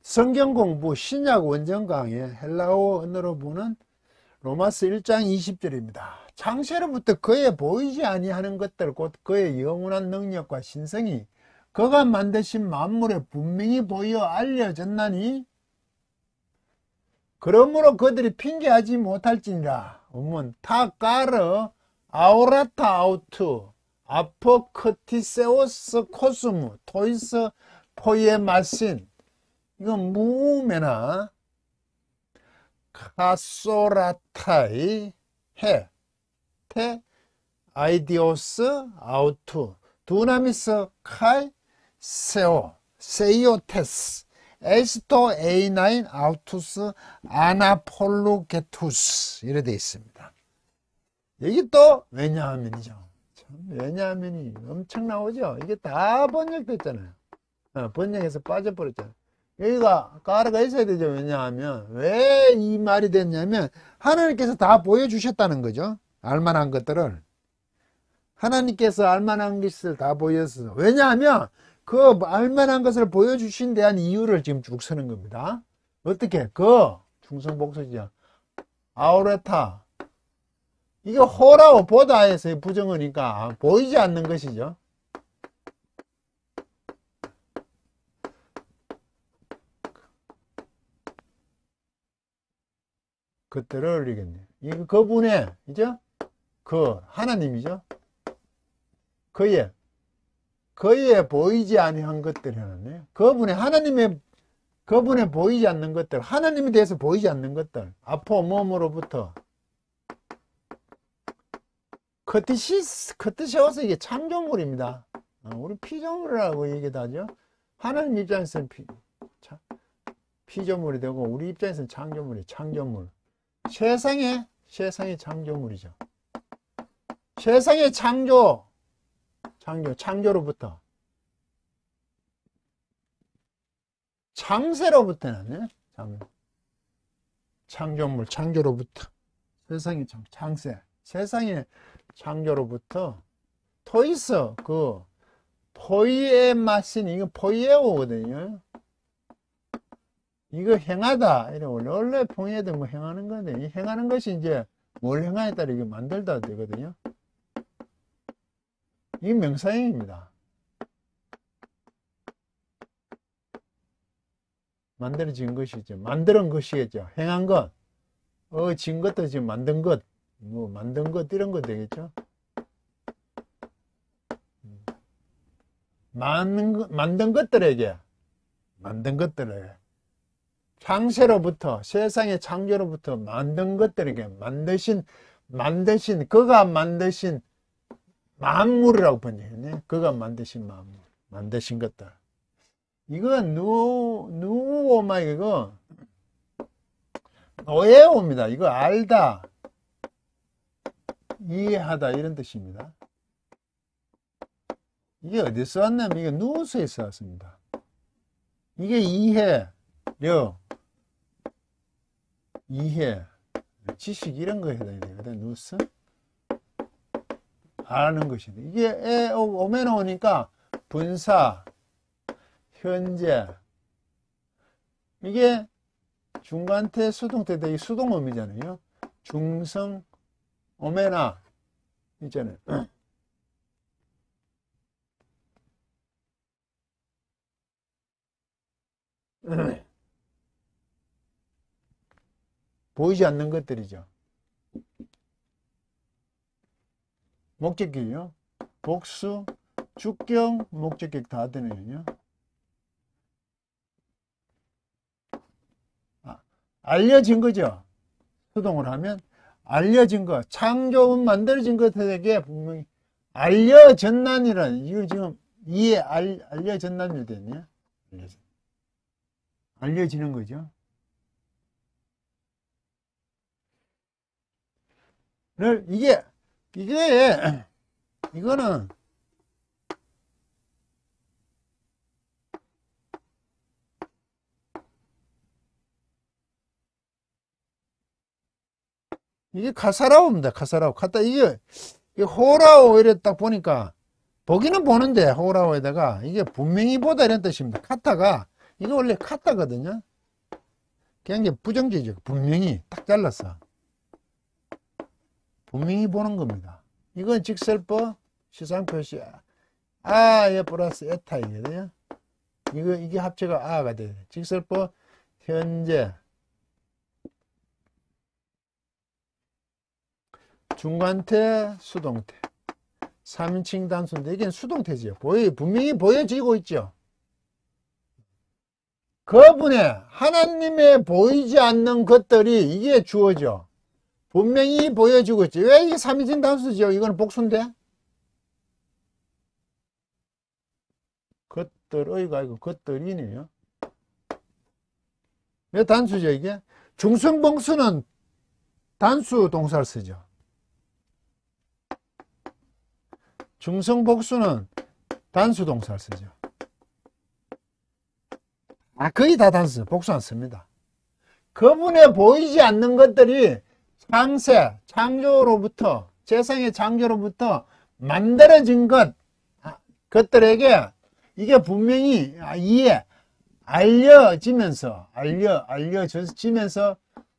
성경 공부 신약 원전 강의 헬라어 언어로 보는 로마서 1장 20절입니다. 창세로부터 그의 보이지 아니하는 것들 곧 그의 영원한 능력과 신성이 그가 만드신 만물에 분명히 보여 알려졌나니 그러므로 그들이 핑계하지 못할지니라. 원문 타까르 아우라타 아우투 아포크티세오스 코스무 토이스 포이에마신. 이건 무메나 카소라타이 해 테 아이디오스 아우투 두나미스 카이 세오 세이오테스 에스토 에이나인 아우투스 아나폴루게투스 이래 되어 있습니다. 여기 또 왜냐하면이죠. 참 왜냐하면이 엄청 나오죠. 이게 다 번역됐잖아요. 번역에서 빠져버렸잖아요. 여기가 까르가 있어야 되죠. 왜냐하면 왜 이 말이 됐냐면 하나님께서 다 보여주셨다는 거죠. 알만한 것들을 하나님께서 알만한 것을 다 보여서 왜냐하면 그 알만한 것을 보여주신 데한 이유를 지금 쭉 쓰는 겁니다. 어떻게? 그 충성복수죠. 아우레타 이게 호라고 보다에서의 부정어니까 보이지 않는 것이죠. 그때를 올리겠네요. 이거 그분의, 이죠? 그, 하나님이죠? 그의 보이지 아니한 것들이라네. 그분의 보이지 않는 것들, 하나님에 대해서 보이지 않는 것들, 아포 몸으로부터. 커트시어서 이게 창조물입니다. 우리 피조물이라고 얘기도 하죠. 하나님 입장에서는 피조물이 되고, 우리 입장에서는 창조물. 세상의 창조물이죠. 세상의 창조로부터 창세로부터는 창조로부터 세상의 세상의 창조로부터 토이스 그 포이에 마신 이거 포이에오거든요. 이거 행하다. 원래 봉해도 뭐 행하는 건데, 이 행하는 것이 이제 뭘 행하에 따라 이게 만들다 되거든요. 이게 명사형입니다. 만들어진 것이죠. 만드는 것이겠죠. 행한 것. 진 것도 지금 만든 것. 만든 것, 이런 거 되겠죠. 만든 것들에게. 창세로부터 세상의 창조로부터 만든 것들에게 그가 만드신 만물이라고 번역했네. 그가 만드신 만물, 만드신 것들. 이거 누오마 이거 노예오입니다. 이거 알다, 이해하다 이런 뜻입니다. 이게 어디서 왔냐면 이게 누수에서 왔습니다. 이게 이해, 지식 이런 거 해야 되거든. 누스 아는 것인데 이게 오면 오니까 분사, 현재 이게 중간태, 수동태 대 수동음이잖아요. 중성, 오메나 있잖아요. 보이지 않는 것들이죠. 목적격이요. 복수, 주격, 목적격 다 되네요. 알려진 거죠. 수동을 하면 알려진 거, 창조은 만들어진 것에게 분명히 알려졌나니라는 이거 지금 알려졌나니 되네요. 알려지는 거죠. 이거는 이게 카사라오입니다. 카사라오. 이게 호라오 이래 딱 보니까 보기는 보는데 호라오에다가 이게 분명히 보다 이런 뜻입니다. 카타가 이거 원래 카타거든요. 굉장히 부정적이죠. 분명히 딱 잘랐어. 분명히 보는 겁니다. 이건 직설법 시상표시 아에 플러스 에타이거든요. 이게 합체가 아가 돼요. 직설법 현재 중간태 수동태 3인칭 단수인데 이게 수동태지요. 분명히 보여지고 있죠. 그분의 하나님의 보이지 않는 것들이 이게 주어져. 분명히 보여지고 있지. 왜 이게 3인칭 단수죠? 이거는 복수인데? 것들의가 아니고 것들이네요. 왜 단수죠, 이게? 중성복수는 단수 동사를 쓰죠. 중성복수는 단수 동사를 쓰죠. 거의 다 단수, 복수 안 씁니다. 그분의 보이지 않는 것들이 창세, 창조로부터, 세상의 창조로부터 만들어진 것들에게 이게 분명히 알려지면서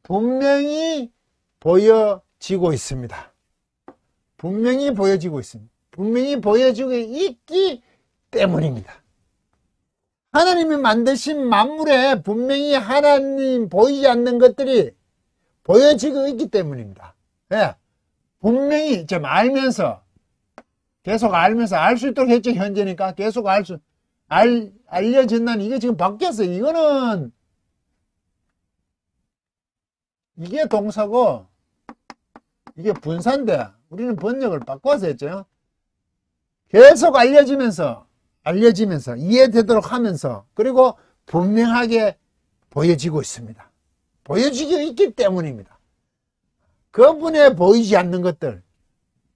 분명히 보여지고 있습니다. 분명히 보여지고 있습니다. 분명히 보여지고 있기 때문입니다. 하나님이 만드신 만물에 분명히 하나님 보이지 않는 것들이 보여지고 있기 때문입니다. 예. 분명히 좀 알면서 계속 알면서 알 수 있도록 했죠. 현재니까 계속 알려진다는 이게 지금 바뀌었어요. 이거는 이게 동사고 이게 분사인데 우리는 번역을 바꿔서 했죠. 계속 알려지면서 이해되도록 하면서 그리고 분명하게 보여지고 있습니다. 보여지고 있기 때문입니다. 그분의 보이지 않는 것들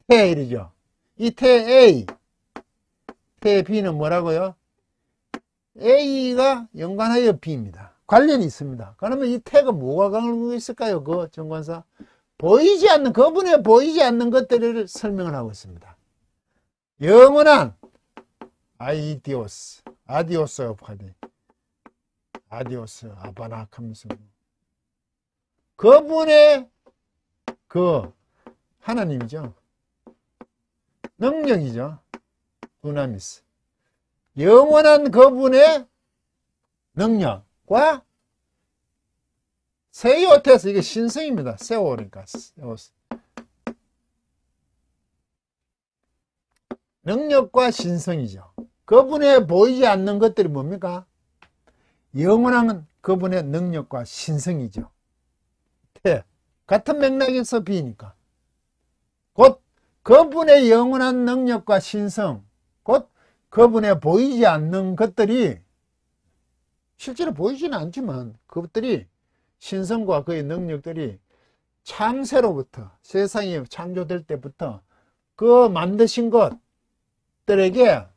태일이죠. 이 태 A, 태 B는 뭐라고요? A가 연관하여 B입니다. 관련이 있습니다. 그러면 이 태가 뭐가 가지고 있을까요? 그 정관사 보이지 않는 그분의 보이지 않는 것들을 설명을 하고 있습니다. 영원한 아디오스 파디 아디오스 아바나카미스 그분의 그 하나님이죠. 능력이죠. 두나미스 영원한 그분의 능력과 세이오테스 이게 신성입니다. 세오니까 능력과 신성이죠. 그분의 보이지 않는 것들이 뭡니까? 영원한 그분의 능력과 신성이죠. 같은 맥락에서 B니까 곧 그분의 영원한 능력과 신성 곧 그분의 보이지 않는 것들이 실제로 보이지는 않지만 그것들이 신성과 그의 능력들이 창세로부터 세상이 창조될 때부터 그 만드신 것들에게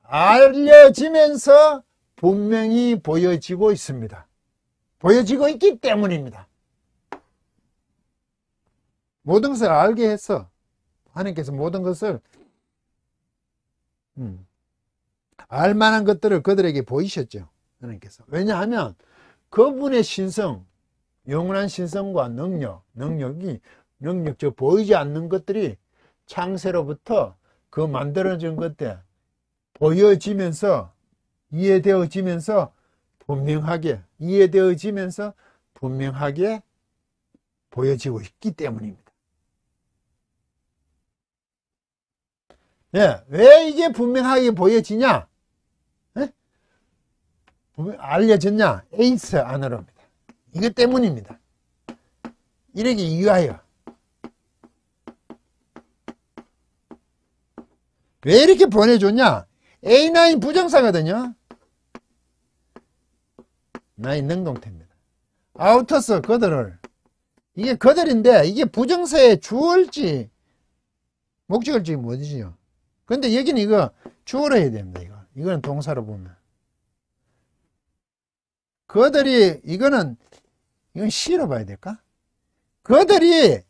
알려지면서 분명히 보여지고 있습니다. 보여지고 있기 때문입니다. 모든 것을 알게 했어. 하나님께서 모든 것을 알만한 것들을 그들에게 보이셨죠. 하나님께서. 왜냐하면 그분의 신성, 영원한 신성과 능력이 저 보이지 않는 것들이 창세로부터 그 만들어진 것들 보여지면서 이해되어지면서 분명하게 보여지고 있기 때문입니다. 예, 왜 이게 분명하게 보여지냐? 예? 알려졌냐? 에이스 안으로입니다. 이것 때문입니다. 이러기 위하여. 왜 이렇게 보내줬냐? A9 부정사거든요. 나의 능동태입니다. 아우터스 그들을 이게 그들인데 이게 부정사의 주어일지 목적일지 뭐지요? 근데 여기는 이거 주어로 해야 됩니다. 이거는 동사로 보면 그들이 이건 시로 봐야 될까? 그들이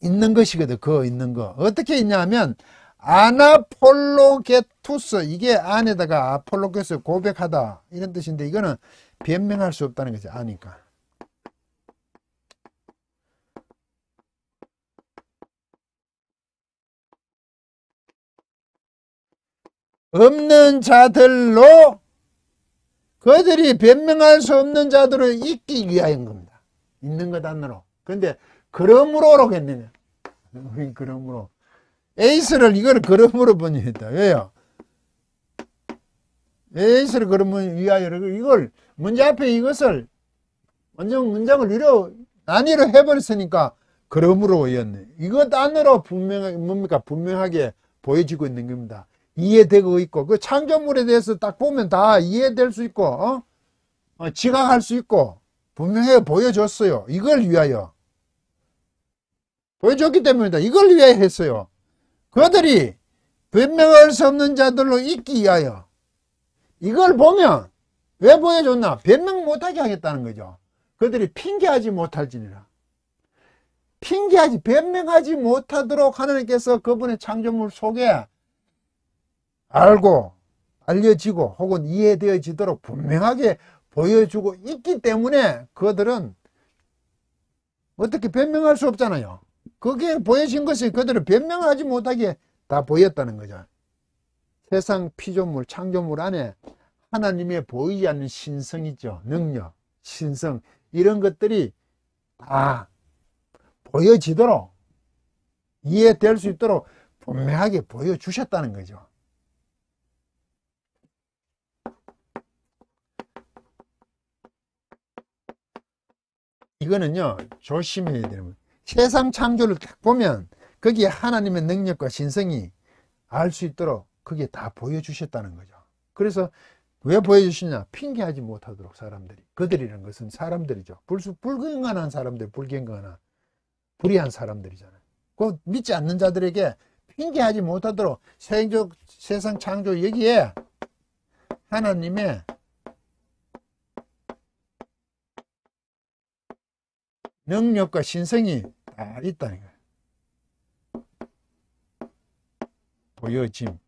있는 것이거든. 있는 거 어떻게 있냐면 아나폴로게투스, 이게 안에다가 아폴로게투스 고백하다 이런 뜻인데, 이거는 변명할 수 없다는 거죠. 아니까. 없는 자들로, 그들이 변명할 수 없는 자들을 잊기 위하여인 겁니다. 있는 것 안으로. 그런데 그러므로로 했느냐. 그러므로. 에이스를 이걸 그러므로 번역했다. 왜요? 에이스를 그러면 위하여, 이걸 문제 앞에 이것을 완전 문장을 단위로 해버렸으니까 그러므로였네. 이것 안으로 분명하게 보여지고 있는 겁니다. 이해되고 있고, 그 창조물에 대해서 딱 보면 다 이해될 수 있고, 지각할 수 있고, 분명하게 보여줬어요. 이걸 위하여. 보여줬기 때문이다. 이걸 위하여 했어요. 그들이 변명할 수 없는 자들로 있기 위하여. 이걸 보면 왜 보여줬나? 변명 못하게 하겠다는 거죠. 그들이 핑계하지 못할지니라. 변명하지 못하도록 하나님께서 그분의 창조물 속에 알고 알려지고 혹은 이해되어지도록 분명하게 보여주고 있기 때문에 그들은 어떻게 변명할 수 없잖아요. 그게 보여진 것이 그들은 변명하지 못하게 다 보였다는 거죠. 세상 피조물, 창조물 안에 하나님의 보이지 않는 신성이죠. 능력, 신성, 이런 것들이 다 보여지도록, 이해될 수 있도록 분명하게 보여주셨다는 거죠. 이거는요, 조심해야 되는 거예요. 세상 창조를 딱 보면 거기에 하나님의 능력과 신성이 알 수 있도록 그게 다 보여주셨다는 거죠. 그래서 왜 보여주시냐? 핑계하지 못하도록 사람들이. 그들이라는 것은 사람들이죠. 불경건한 사람들, 불경건한 불의한 사람들이잖아요. 그 믿지 않는 자들에게 핑계하지 못하도록 세상 창조 여기에 하나님의 능력과 신성이 다 있다는 거예요. 보여짐.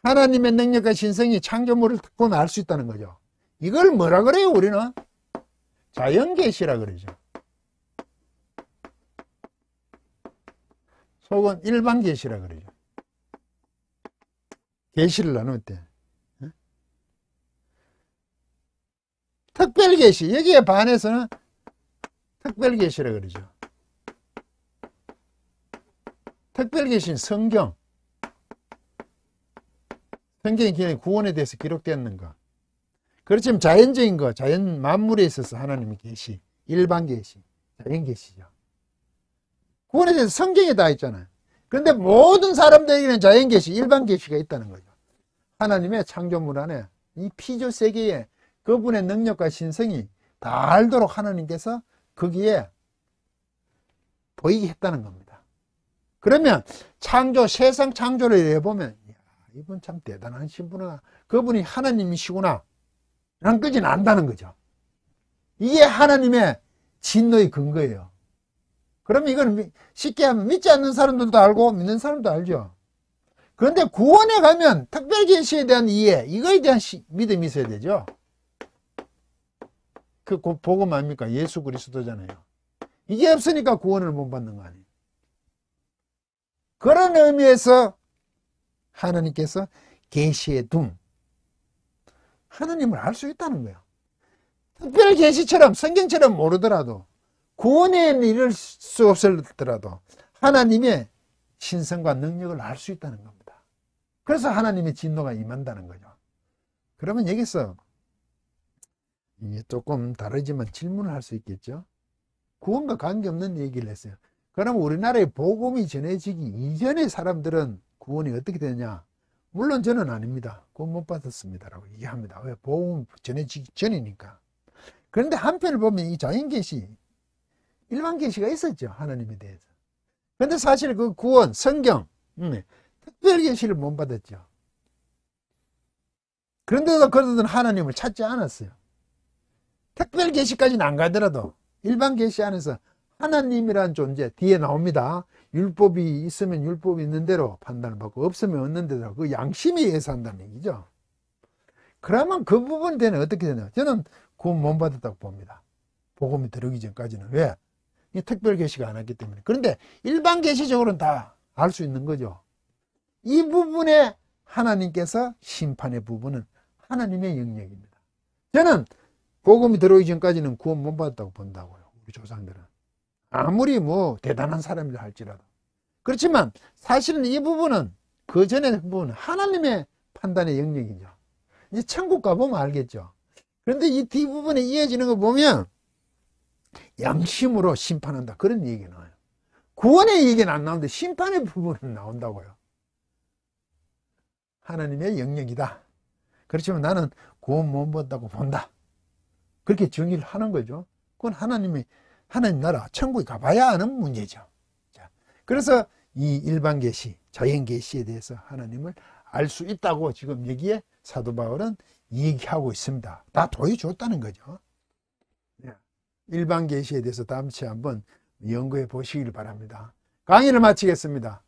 하나님의 능력과 신성이 창조물을 딱 보면 알 수 있다는 거죠. 이걸 뭐라 그래요, 우리는? 자연계시라 그러죠. 혹은 일반계시라 그러죠. 계시를 나눌 때. 특별계시, 여기에 반해서는 특별계시라 그러죠. 특별계시는 성경. 성경의 구원에 대해서 기록되었는 거. 그렇지만 자연적인 거, 자연 만물에 있어서 하나님의 계시, 일반 계시, 자연 계시죠. 구원에 대해서 성경에 다 있잖아요. 그런데 모든 사람들에게는 자연 계시, 일반 계시가 있다는 거죠. 하나님의 창조물 안에 이 피조 세계에 그분의 능력과 신성이 다 알도록 하나님께서 거기에 보이게 했다는 겁니다. 그러면 세상 창조를 해보면, 이분 참 대단한 신분이구나. 그분이 하나님이시구나. 라는 것이 안다는 거죠. 이게 하나님의 진노의 근거예요. 그러면 이건 쉽게 하면 믿지 않는 사람들도 알고 믿는 사람도 알죠. 그런데 구원에 가면 특별계시에 대한 이해, 이거에 대한 믿음이 있어야 되죠. 그 복음 아닙니까? 예수 그리스도잖아요. 이게 없으니까 구원을 못 받는 거 아니에요. 그런 의미에서 하나님께서 계시에 둠, 하나님을 알 수 있다는 거예요. 특별 계시처럼 성경처럼 모르더라도 구원에 이를 수 없을더라도 하나님의 신성과 능력을 알 수 있다는 겁니다. 그래서 하나님의 진노가 임한다는 거죠. 그러면 여기서 조금 다르지만 질문을 할 수 있겠죠. 구원과 관계없는 얘기를 했어요. 그럼 우리나라에 복음이 전해지기 이전의 사람들은 구원이 어떻게 되냐? 물론 저는 아닙니다. 구원 못 받았습니다라고 얘기합니다. 왜? 복음 전해지기 전이니까. 그런데 한편을 보면 이 자연계시, 일반계시가 있었죠. 하나님에 대해서. 그런데 사실 그 구원, 성경, 특별계시를 못 받았죠. 그런데도 그들은 하나님을 찾지 않았어요. 특별계시까지는 안 가더라도 일반계시 안에서 하나님이란 존재 뒤에 나옵니다. 율법이 있으면 율법이 있는 대로 판단을 받고 없으면 없는 대로 그 양심에 의해서 한다는 얘기죠. 그러면 그 부분에 대해서 어떻게 되냐? 저는 구원 못 받았다고 봅니다. 복음이 들어오기 전까지는. 왜? 이 특별 계시가 안 왔기 때문에. 그런데 일반 계시적으로는 다 알 수 있는 거죠. 이 부분에 하나님께서 심판의 부분은 하나님의 영역입니다. 저는 복음이 들어오기 전까지는 구원 못 받았다고 본다고요. 우리 조상들은. 아무리 뭐 대단한 사람이라 할지라도. 그렇지만 사실은 이 부분은 그 전의 부분은 하나님의 판단의 영역이죠. 이제 천국 가보면 알겠죠. 그런데 이 뒷부분에 이어지는 거 보면 양심으로 심판한다. 그런 얘기가 나와요. 구원의 얘기는 안 나오는데 심판의 부분은 나온다고요. 하나님의 영역이다. 그렇지만 나는 구원 못 받았다고 본다. 그렇게 정의를 하는 거죠. 그건 하나님 나라 천국에 가봐야 하는 문제죠. 자, 그래서 이 일반 계시, 자연 계시에 대해서 하나님을 알 수 있다고 지금 여기에 사도 바울은 얘기하고 있습니다. 다 보여줬다는 거죠. 일반 계시에 대해서 다음 주에 한번 연구해 보시길 바랍니다. 강의를 마치겠습니다.